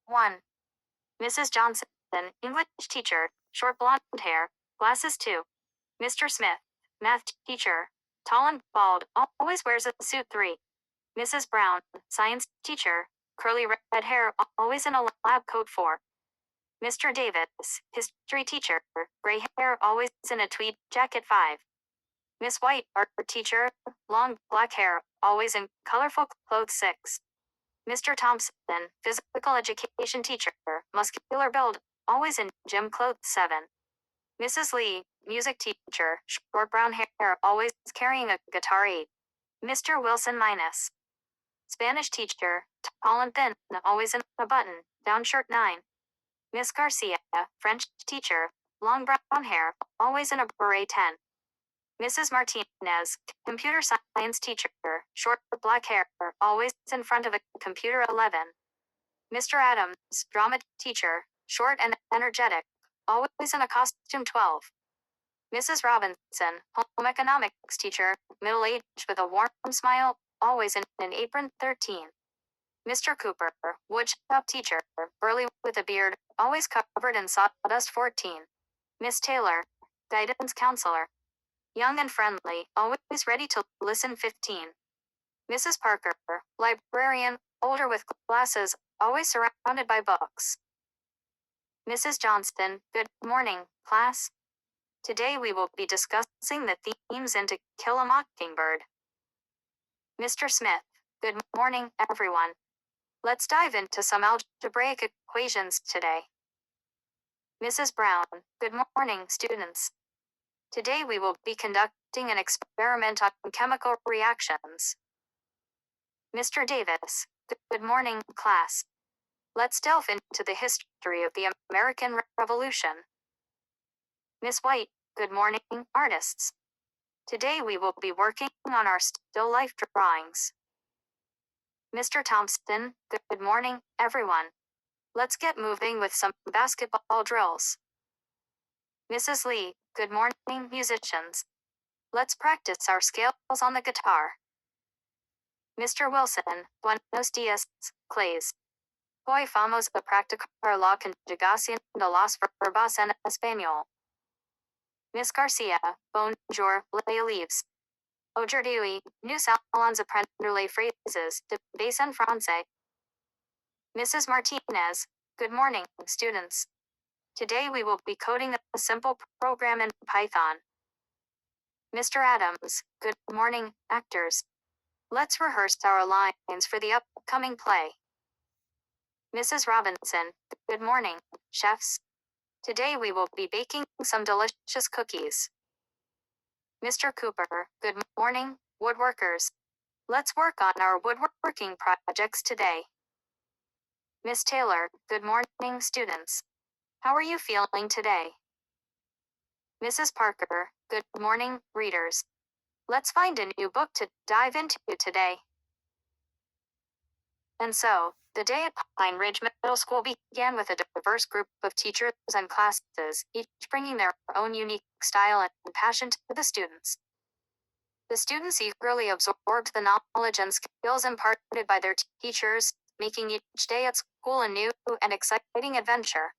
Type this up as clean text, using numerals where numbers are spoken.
1. Mrs. Johnson, English teacher, short blonde hair, glasses. 2. Mr. Smith, math teacher, tall and bald, always wears a suit. 3. Mrs. Brown, science teacher, curly red hair, always in a lab coat. 4. Mr. Davis, history teacher, gray hair, always in a tweed jacket. 5. Miss White, art teacher, long black hair, always in colorful clothes. 6. Mr. Thompson, physical education teacher, muscular build, always in gym clothes. 7. Mrs. Lee, music teacher, short brown hair, always carrying a guitar. 8. Mr. Wilson minus, Spanish teacher, tall and thin, always in a button down shirt. 9. Miss Garcia, French teacher, long brown hair, always in a beret. 10. Mrs. Martinez, computer science teacher, short black hair, always in front of a computer. 11. Mr. Adams, drama teacher, short and energetic, always in a costume. 12. Mrs. Robinson, home economics teacher, middle-aged with a warm smile, always in an apron. 13. Mr. Cooper, woodshop teacher, burly with a beard, always covered in sawdust. 14. Miss Taylor, guidance counselor, young and friendly, always ready to listen. 15. Mrs. Parker, librarian, older with glasses, always surrounded by books. Mrs. Johnston, good morning, class. Today we will be discussing the themes in To Kill a Mockingbird. Mr. Smith, good morning, everyone. Let's dive into some algebraic equations today. Mrs. Brown, good morning, students. Today we will be conducting an experiment on chemical reactions. Mr. Davis, good morning, class. Let's delve into the history of the American Revolution. Miss White, good morning, artists. Today we will be working on our still life drawings. Mr. Thompson, good morning, everyone. Let's get moving with some basketball drills. Mrs. Lee, good morning, musicians. Let's practice our scales on the guitar. Mr. Wilson, buenos dias, Clays. Hoy vamos a practicar la conjugación de las verbas en español. Miss Garcia, bonjour, les leaves. Aujourd'hui, nous allons apprendre les phrases de base en français. Mrs. Martinez, good morning, students. Today we will be coding a simple program in Python. Mr. Adams, good morning, actors. Let's rehearse our lines for the upcoming play. Mrs. Robinson, good morning, chefs. Today we will be baking some delicious cookies. Mr. Cooper, good morning, woodworkers. Let's work on our woodworking projects today. Miss Taylor, good morning, students. How are you feeling today? Mrs. Parker, good morning, readers. Let's find a new book to dive into today. And so, the day at Pine Ridge Middle School began with a diverse group of teachers and classes, each bringing their own unique style and passion to the students. The students eagerly absorbed the knowledge and skills imparted by their teachers, making each day at school a new and exciting adventure.